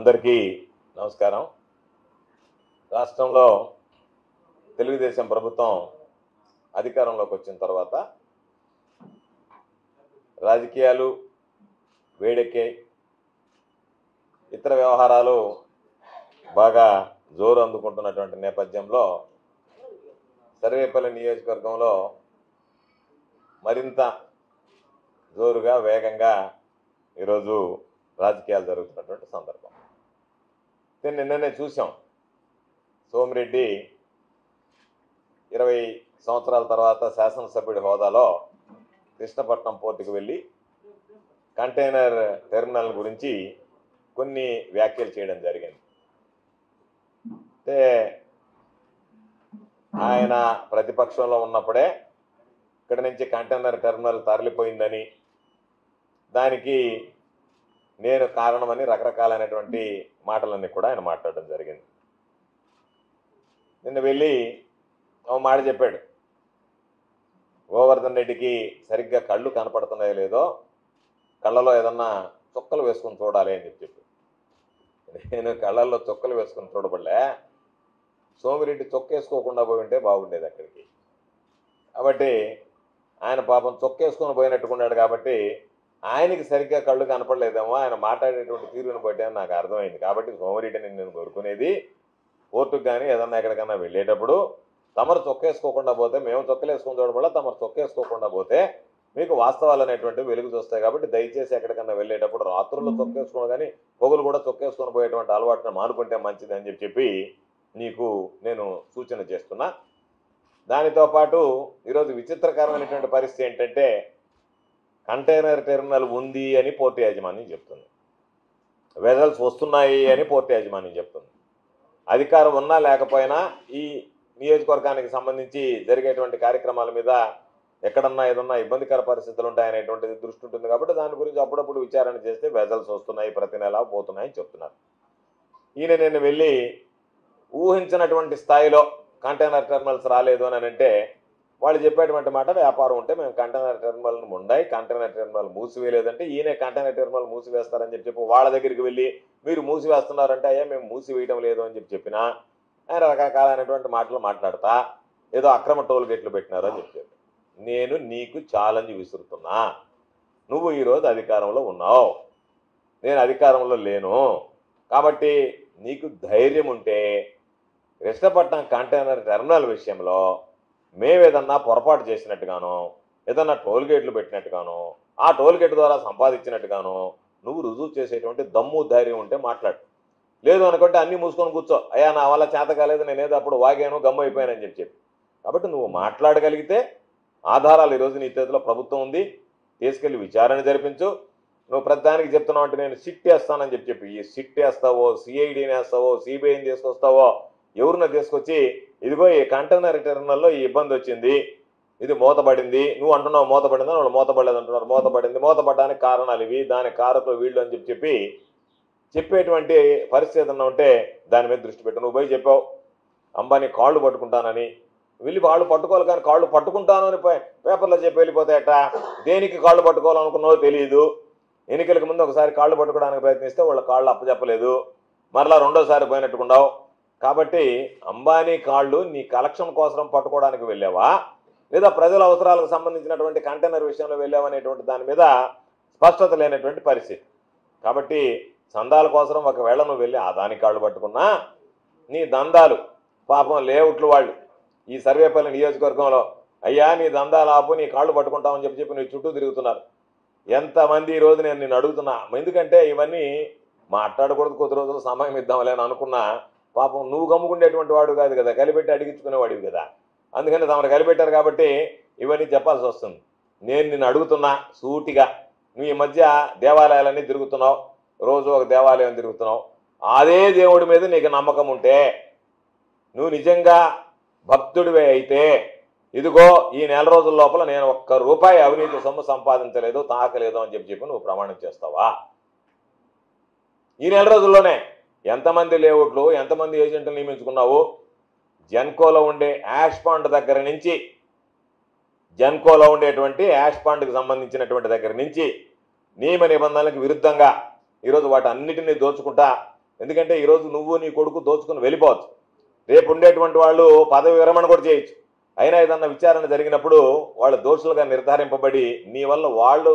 అందరికీ నమస్కారం. రాష్ట్రంలో తెలుగుదేశం ప్రభుత్వం అధికారంలోకి వచ్చిన తర్వాత రాజకీయాలు వేడెక్కే, ఇతర వ్యవహారాలు బాగా జోరు అందుకుంటున్నటువంటి నేపథ్యంలో సర్వేపల్లి నియోజకవర్గంలో మరింత జోరుగా వేగంగా ఈరోజు రాజకీయాలు జరుగుతున్నటువంటి సందర్భం. నిన్ననే చూసాం, సోమిరెడ్డి 20 సంవత్సరాల తర్వాత శాసనసభ్యుడి హోదాలో కృష్ణపట్నం పోర్టుకు వెళ్ళి కంటైనర్ టెర్మినల్ గురించి కొన్ని వ్యాఖ్యలు చేయడం జరిగింది. అంటే ఆయన ప్రతిపక్షంలో ఉన్నప్పుడే ఇక్కడ నుంచి కంటైనర్ టెర్మినల్ తరలిపోయిందని, దానికి నేను కారణమని రకరకాలైనటువంటి మాటలన్నీ కూడా ఆయన మాట్లాడడం జరిగింది. నిన్న వెళ్ళి ఒక మాట చెప్పాడు, గోవర్ధన్ రెడ్డికి సరిగ్గా కళ్ళు కనపడుతున్నాయో లేదో, కళ్ళలో ఏదన్నా చుక్కలు వేసుకుని చూడాలి అని చెప్పి. నేను కళ్ళల్లో చుక్కలు వేసుకుని చూడబడలే, సోమిరెడ్డి చొక్కేసుకోకుండా పోయి ఉంటే బాగుండేది అక్కడికి. కాబట్టి ఆయన పాపం చొక్కేసుకొని పోయినట్టుకున్నాడు కాబట్టి ఆయనకి సరిగ్గా కళ్ళు కనపడలేదేమో, ఆయన మాట్లాడేటువంటి తీరుని బట్టి అని నాకు అర్థమైంది. కాబట్టి సోమిరెడ్డిని నేను కోరుకునేది, కోర్టుకు కానీ ఏదన్నా ఎక్కడికన్నా వెళ్ళేటప్పుడు తమరు చొక్కేసుకోకుండా పోతే, మేము చొక్కలేసుకుని చూడబడ తమరు చొక్కేసుకోకుండా పోతే మీకు వాస్తవాలు అనేటువంటివి వెలుగు చూస్తాయి. కాబట్టి దయచేసి ఎక్కడికన్నా వెళ్ళేటప్పుడు రాత్రుల్లో చొక్కేసుకోవడం కానీ పొగులు కూడా చొక్కేసుకొని పోయేటువంటి అలవాటును మానుకుంటే మంచిది అని చెప్పి నీకు నేను సూచన చేస్తున్నా. దానితో పాటు ఈరోజు విచిత్రకరమైనటువంటి పరిస్థితి ఏంటంటే, కంటైనర్ టెర్మినల్ ఉంది అని పోర్టు యాజమాన్యం చెప్తుంది, వెజల్స్ వస్తున్నాయి అని పోర్టు యాజమాన్యం చెప్తుంది. అధికారం ఉన్నా లేకపోయినా ఈ నియోజకవర్గానికి సంబంధించి జరిగేటువంటి కార్యక్రమాల మీద ఎక్కడన్నా ఏదన్నా ఇబ్బందికర పరిస్థితులు ఉంటాయనేటువంటిది దృష్టి ఉంటుంది. కాబట్టి దాని గురించి అప్పుడప్పుడు విచారణ చేస్తే వెజల్స్ వస్తున్నాయి, ప్రతి నెల పోతున్నాయని చెప్తున్నారు. ఈయన నేను వెళ్ళి ఊహించినటువంటి స్థాయిలో కంటైనర్ టెర్మినల్స్ రాలేదు అని అంటే, వాళ్ళు చెప్పేటువంటి మాట వ్యాపారం ఉంటే మేము కంటైనర్ టెర్మినల్ ఉండాయి, కంటైనర్ టెర్మినల్ మూసివేయలేదంటే ఈయనే కంటైనర్ టెర్మినల్ మూసివేస్తారని చెప్పి వాళ్ళ దగ్గరికి వెళ్ళి మీరు మూసివేస్తున్నారంటే అయ్యా మేము మూసివేయడం లేదు అని చెప్పినా ఆయన రకరకాలైనటువంటి మాటలు మాట్లాడతా ఏదో అక్రమ టోల్ గేట్లు పెట్టినారు అని చెప్పారు. నేను నీకు ఛాలెంజ్ విసురుతున్నా, నువ్వు ఈరోజు అధికారంలో ఉన్నావు, నేను అధికారంలో లేను. కాబట్టి నీకు ధైర్యం ఉంటే కృష్ణపట్నం కంటైనర్ టెర్మినల్ విషయంలో మేమేదన్నా పొరపాటు చేసినట్టుగానో, ఏదన్నా టోల్ గేట్లు పెట్టినట్టుగానో, ఆ టోల్ గేట్ ద్వారా సంపాదించినట్టుగానో నువ్వు రుజువు చేసేటువంటి దమ్ము ధైర్యం ఉంటే మాట్లాడు. లేదు అనుకుంటే అన్నీ మూసుకొని కూర్చో, అయ్యా నా వల్ల చేత కాలేదు, నేనేదో అప్పుడు వాగాను గమ్ము అయిపోయానని చెప్పి. కాబట్టి నువ్వు మాట్లాడగలిగితే ఆధారాలు ఈరోజు నీ చేతిలో ప్రభుత్వం ఉంది, తీసుకెళ్ళి విచారణ జరిపించు. నువ్వు ప్రతిదానికి చెప్తున్నావు అంటే నేను సిట్ వేస్తానని చెప్పి ఈ సిట్ వేస్తావో, సిఐడిని వేస్తావో, సిబిఐని తీసుకొస్తావో, ఎవరిని తీసుకొచ్చి ఇదిగో ఈ కంటైనర్ టెర్మినల్లో ఈ ఇబ్బంది వచ్చింది, ఇది మూతపడింది, నువ్వు అంటున్నావు మూతపడిందని, వాళ్ళు మూతపడలేదు అంటున్నారు, మూతపడింది, మూతపడడానికి కారణాలు ఇవి, దాని కారకులు వీళ్ళు అని చెప్పి చెప్పేటువంటి పరిస్థితి ఏదన్నా ఉంటే దాని మీద దృష్టి పెట్టు. నువ్వు పోయి చెప్పావు అంబానీ కాళ్ళు పట్టుకుంటానని, వెళ్ళి వాళ్ళు పట్టుకోవాలి కానీ కాళ్ళు పట్టుకుంటాను అని పేపర్లో చెప్పి వెళ్ళిపోతాయట. దేనికి కాళ్ళు పట్టుకోవాలనుకున్నావో తెలియదు. ఎన్నికలకు ముందు ఒకసారి కాళ్ళు పట్టుకోవడానికి ప్రయత్నిస్తే వాళ్ళ కాళ్ళు అప్పచెప్పలేదు, మరలా రెండోసారి పోయినట్టుకున్నావు. కాబట్టి అంబానీ కాళ్ళు నీ కలెక్షన్ కోసం పట్టుకోవడానికి వెళ్ళావా, లేదా ప్రజల అవసరాలకు సంబంధించినటువంటి కంటైనర్ విషయంలో వెళ్ళావనేటువంటి దాని మీద స్పష్టత లేనటువంటి పరిస్థితి. కాబట్టి చందాల కోసం ఒకవేళ నువ్వు వెళ్ళి దాని కాళ్ళు పట్టుకున్నా నీ దందాలు పాపం లేఅవుట్లు వాళ్ళు ఈ సర్వేపల్లి నియోజకవర్గంలో అయ్యా నీ దందాలు ఆపు, నీ కాళ్ళు పట్టుకుంటామని చెప్పి నీ చుట్టూ తిరుగుతున్నారు. ఎంతమంది ఈరోజు నేను నిన్ను అడుగుతున్నా, ఎందుకంటే ఇవన్నీ మాట్లాడకూడదు, కొద్ది రోజులు సమయం ఇద్దాంలే అని అనుకున్నా. పాపం నువ్వు గమ్ముకుండేటువంటి వాడు కాదు కదా, కలిపెట్టి అడిగించుకునేవాడివి కదా, అందుకని తమరు కలిపెట్టారు కాబట్టి ఇవన్నీ చెప్పాల్సి వస్తుంది. నేను నిన్ను అడుగుతున్నా సూటిగా, నువ్వు ఈ మధ్య దేవాలయాలన్నీ తిరుగుతున్నావు, రోజు ఒక దేవాలయం తిరుగుతున్నావు, అదే దేవుడి మీద నీకు నమ్మకం ఉంటే, నువ్వు నిజంగా భక్తుడివే అయితే ఇదిగో ఈ నెల రోజుల లోపల నేను ₹1 అవినీతి సొమ్ము సంపాదించలేదు, తాకలేదు అని చెప్పి నువ్వు ప్రమాణం చేస్తావా? ఈ నెల రోజుల్లోనే ఎంతమంది లేఅవుట్లు, ఎంతమంది ఏజెంట్లు నియమించుకున్నావు? జెన్కోలో ఉండే యాష్ పాండ్ దగ్గర నుంచి, జెన్కోలో ఉండేటువంటి యాష్ పాండ్కి సంబంధించినటువంటి దగ్గర నుంచి నియమ నిబంధనలకు విరుద్ధంగా ఈరోజు వాటి అన్నిటినీ దోచుకుంటా ఎందుకంటే ఈరోజు నువ్వు నీ కొడుకు దోచుకుని వెళ్ళిపోవచ్చు, రేపు ఉండేటువంటి వాళ్ళు పదవి విరమణ కూడా చేయొచ్చు. అయినా ఏదన్నా విచారణ జరిగినప్పుడు వాళ్ళు దోషులుగా నిర్ధారింపబడి నీ వల్ల వాళ్ళు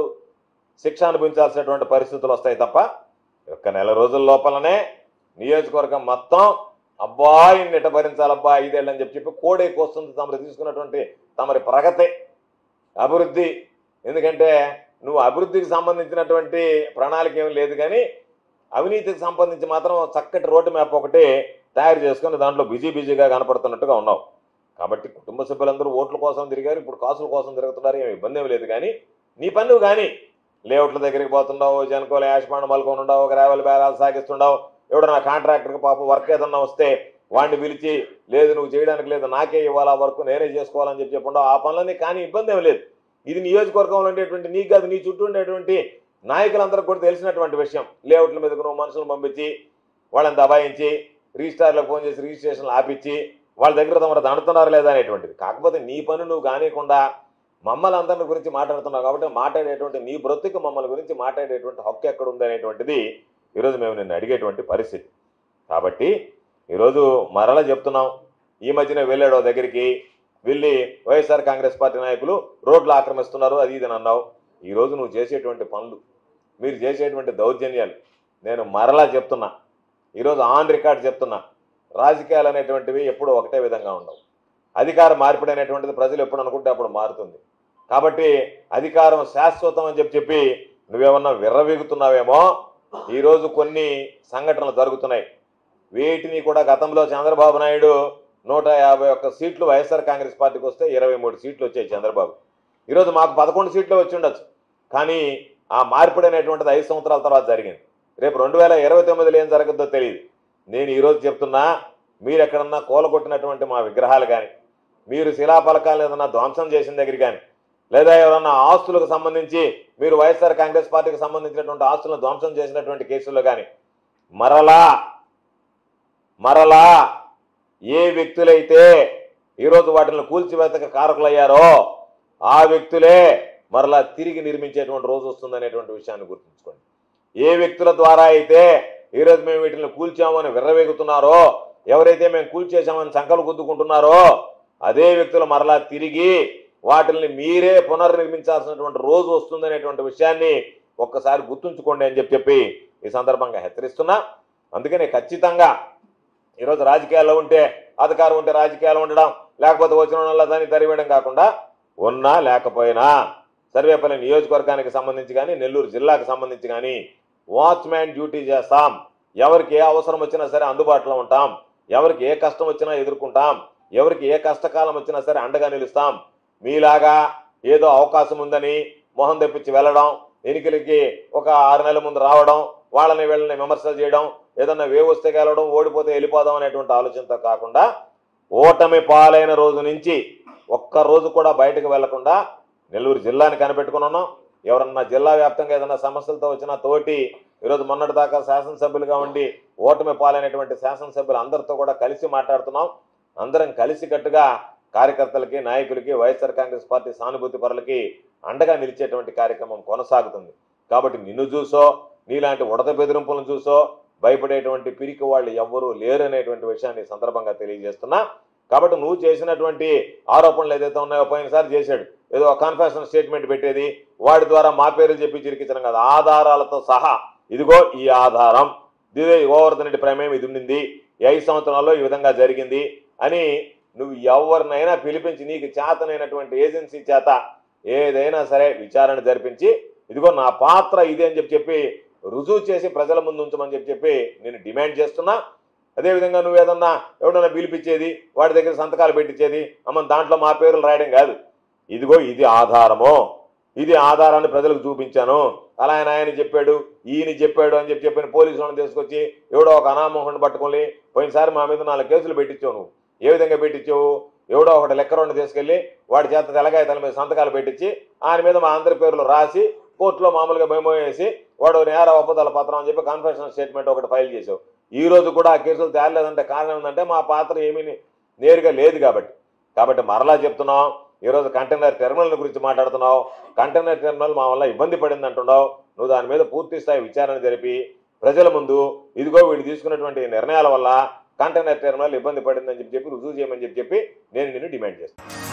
శిక్ష అనుభవించాల్సినటువంటి పరిస్థితులు వస్తాయి తప్ప ఒక్క నెల రోజుల లోపలనే నియోజకవర్గం మొత్తం అబ్బాయి నిట భరించాలబ్బా 5 ఏళ్ళు అని చెప్పి కోడే కోస్తుంది తమరు తీసుకున్నటువంటి తమరి ప్రగతి అభివృద్ధి. ఎందుకంటే నువ్వు అభివృద్ధికి సంబంధించినటువంటి ప్రణాళిక ఏమి లేదు, కానీ అవినీతికి సంబంధించి మాత్రం చక్కటి రోడ్డు మ్యాప్ ఒకటి తయారు చేసుకుని దాంట్లో బిజీగా కనపడుతున్నట్టుగా ఉన్నావు. కాబట్టి కుటుంబ సభ్యులందరూ ఓట్ల కోసం తిరిగారు, ఇప్పుడు కాసుల కోసం తిరుగుతున్నారు, ఏమి ఇబ్బంది ఏమి లేదు. కానీ నీ పని నువ్వు కానీ లేఅవుట్ల దగ్గరికి పోతుండవు, జనకోల యాష్మాండ మలుకొని ఉండవు, గ్రావెల్ బేరాలు సాగిస్తుండవు. ఎవడన్నా కాంట్రాక్టర్కి పాపం వర్క్ ఏదన్నా వస్తే వాడిని పిలిచి లేదు నువ్వు చేయడానికి లేదు నాకే ఇవ్వాలి, ఆ వర్క్ నేనే చేసుకోవాలని చెప్పుండవు. ఆ పనులన్నీ కానీ ఇబ్బంది ఏమి లేదు. ఇది నియోజకవర్గంలో ఉండేటువంటి నీకు కాదు, నీ చుట్టూ ఉండేటువంటి నాయకులందరికీ కూడా తెలిసినటువంటి విషయం. లేఅవుట్ల మీదకు నువ్వు మనుషులను పంపించి వాళ్ళని దబాయించి రిజిస్ట్రార్లకు ఫోన్ చేసి రిజిస్ట్రేషన్లు ఆపించి వాళ్ళ దగ్గర తమరు దండుతున్నారు లేదా అనేటువంటిది. కాకపోతే నీ పని నువ్వు కానియకుండా మమ్మల్ని అందరిని గురించి మాట్లాడుతున్నావు కాబట్టి మాట్లాడేటువంటి నీ బ్రతుకు మమ్మల్ని గురించి మాట్లాడేటువంటి హక్కు ఎక్కడ ఉంది అనేటువంటిది ఈరోజు మేము నిన్ను అడిగేటువంటి పరిస్థితి. కాబట్టి ఈరోజు మరలా చెప్తున్నాం, ఈ మధ్యనే వెళ్ళాడో దగ్గరికి వెళ్ళి వైఎస్ఆర్ కాంగ్రెస్ పార్టీ నాయకులు రోడ్లు ఆక్రమిస్తున్నారు అది ఇది అన్నావు. ఈరోజు నువ్వు చేసేటువంటి పనులు, మీరు చేసేటువంటి దౌర్జన్యాలు నేను మరలా చెప్తున్నా, ఈరోజు ఆన్ రికార్డ్ చెప్తున్నా, రాజకీయాలు అనేటువంటివి ఎప్పుడూ ఒకటే విధంగా ఉండవు. అధికార మార్పిడి అనేటువంటిది ప్రజలు ఎప్పుడు అనుకుంటే అప్పుడు మారుతుంది. కాబట్టి అధికారం శాశ్వతం అని చెప్పి నువ్వేమన్నా విర్రవీగుతున్నావేమో. ఈరోజు కొన్ని సంఘటనలు జరుగుతున్నాయి, వీటిని కూడా గతంలో చంద్రబాబు నాయుడు 151 సీట్లు వైఎస్ఆర్ కాంగ్రెస్ పార్టీకి వస్తే 23 సీట్లు వచ్చాయి చంద్రబాబు. ఈరోజు మాకు 11 సీట్లు వచ్చి ఉండొచ్చు, కానీ ఆ మార్పిడి అనేటువంటిది 5 సంవత్సరాల తర్వాత జరిగింది. రేపు 2029లో ఏం జరగద్దో తెలియదు. నేను ఈరోజు చెప్తున్నా, మీరు ఎక్కడన్నా కూలగొట్టినటువంటి మా విగ్రహాలు కానీ, మీరు శిలాఫలకాలను ఏదన్నా ధ్వంసం చేసిన దగ్గర కానీ, లేదా ఎవరన్నా ఆస్తులకు సంబంధించి మీరు వైఎస్ఆర్ కాంగ్రెస్ పార్టీకి సంబంధించినటువంటి ఆస్తులను ధ్వంసం చేసినటువంటి కేసుల్లో కానీ మరలా ఏ వ్యక్తులైతే ఈరోజు వాటిని కూల్చివేతకు కారకులయ్యారో ఆ వ్యక్తులే మరలా తిరిగి నిర్మించేటువంటి రోజు వస్తుందనేటువంటి విషయాన్ని గుర్తుంచుకోండి. ఏ వ్యక్తుల ద్వారా అయితే ఈరోజు మేము వీటిని కూల్చామని విర్రవేగుతున్నారో, ఎవరైతే మేము కూల్చేసామని సంకలు గుద్దుకుంటున్నారో అదే వ్యక్తులు మరలా తిరిగి వాటిని మీరే పునర్నిర్మించాల్సినటువంటి రోజు వస్తుందనేటువంటి విషయాన్ని ఒక్కసారి గుర్తుంచుకోండి అని చెప్పి ఈ సందర్భంగా హెచ్చరిస్తున్నా. అందుకని ఖచ్చితంగా ఈరోజు రాజకీయాల్లో ఉంటే అధికారం ఉంటే రాజకీయాలు ఉండడం, లేకపోతే వచ్చిన వాళ్ళ దాన్ని తరివేయడం కాకుండా ఉన్నా లేకపోయినా సర్వేపల్లి నియోజకవర్గానికి సంబంధించి కానీ నెల్లూరు జిల్లాకు సంబంధించి కానీ వాచ్మ్యాన్ డ్యూటీ చేస్తాం. ఎవరికి ఏ అవసరం వచ్చినా సరే అందుబాటులో ఉంటాం, ఎవరికి ఏ కష్టం వచ్చినా ఎదుర్కొంటాం, ఎవరికి ఏ కష్టకాలం వచ్చినా సరే అండగా నిలుస్తాం. మీలాగా ఏదో అవకాశం ఉందని మొహం తెప్పించి వెళ్ళడం, ఎన్నికలకి ఒక 6 నెలల ముందు రావడం, వాళ్ళని వీళ్ళని విమర్శలు చేయడం, ఏదన్నా వేవ్ వస్తే గెలవడం, ఓడిపోతే వెళ్ళిపోదాం అనేటువంటి ఆలోచనతో కాకుండా ఓటమి పాలైన రోజు నుంచి ఒక్క రోజు కూడా బయటకు వెళ్లకుండా నెల్లూరు జిల్లాని కనిపెట్టుకుని ఉన్నాం. ఎవరన్నా జిల్లా వ్యాప్తంగా ఏదైనా సమస్యలతో వచ్చినా తోటి ఈరోజు మొన్నటిదాకా శాసనసభ్యులుగా ఉండి ఓటమి పాలైనటువంటి శాసనసభ్యులు అందరితో కూడా కలిసి మాట్లాడుతున్నాం. అందరం కలిసికట్టుగా కార్యకర్తలకి నాయకులకి వైఎస్ఆర్ కాంగ్రెస్ పార్టీ సానుభూతి పరులకి అండగా నిలిచేటువంటి కార్యక్రమం కొనసాగుతుంది. కాబట్టి నిన్ను చూసో నీలాంటి ఉడత బెదిరింపులను చూసో భయపడేటువంటి పిరికి వాళ్ళు ఎవ్వరూ లేరు అనేటువంటి విషయాన్ని సందర్భంగా తెలియజేస్తున్నా. కాబట్టి నువ్వు చేసినటువంటి ఆరోపణలు ఏదైతే ఉన్నాయో, పోయినసారి చేశాడు ఏదో కన్ఫెషన్ స్టేట్మెంట్ పెట్టేది, వాడి ద్వారా మా పేర్లు చెప్పి చిరికించడం కాదు, ఆధారాలతో సహా ఇదిగో ఈ ఆధారం, ఇదే గోవర్ధన్ రెడ్డి ప్రమేయం ఇది ఉండింది, ఈ 5 సంవత్సరాల్లో ఈ విధంగా జరిగింది అని నువ్వు ఎవరినైనా పిలిపించి నీకు చేతనైనటువంటి ఏజెన్సీ చేత ఏదైనా సరే విచారణ జరిపించి ఇదిగో నా పాత్ర ఇదే అని చెప్పి రుజువు చేసి ప్రజల ముందు ఉంచమని చెప్పి నేను డిమాండ్ చేస్తున్నా. అదేవిధంగా నువ్వు ఏదన్నా ఎవడన్నా పిలిపించేది, వాడి దగ్గర సంతకాలు పెట్టించేది, అమ్మ దాంట్లో మా పేర్లు రాయడం కాదు, ఇదిగో ఇది ఆధారము, ఇది ఆధారాన్ని ప్రజలకు చూపించాను, అలా ఆయన చెప్పాడు ఈయన చెప్పాడు అని చెప్పి పోలీసు వాళ్ళని తీసుకొచ్చి ఎవడో ఒక అనామోహుని పట్టుకొని పోయినసారి మా మీద 4 కేసులు పెట్టించావు. నువ్వు ఏ విధంగా పెట్టించావు? ఎవడో ఒకటి లెక్కరోని తీసుకెళ్ళి వాడి చేత తెలగాయతల మీద సంతకాలు పెట్టించి ఆయన మీద మా అందరి పేర్లు రాసి కోర్టులో మామూలుగా మెమో వేసి వాడు నేర ఒప్పందాల పత్రం అని చెప్పి కన్ఫెషన్ స్టేట్మెంట్ ఒకటి ఫైల్ చేసావు. ఈ రోజు కూడా ఆ కేసులు తేలలేదంటే కారణం ఏంటంటే మా పాత్ర ఏమీ నేరుగా లేదు కాబట్టి మరలా చెప్తున్నాం. ఈరోజు కంటైనర్ టెర్మినల్ గురించి మాట్లాడుతున్నావు. కంటైనర్ టెర్మినల్ మా వల్ల ఇబ్బంది పడింది అంటున్నావు. నువ్వు దాని మీద పూర్తి స్థాయి విచారణ జరిపి ప్రజల ముందు ఇదిగో వీళ్ళు తీసుకున్నటువంటి నిర్ణయాల వల్ల కంటైనర్ టెర్మినల్ ఇబ్బంది పడిందని చెప్పి రుజువు చేయమని చెప్పి నేను నిన్ను డిమాండ్ చేస్తాను.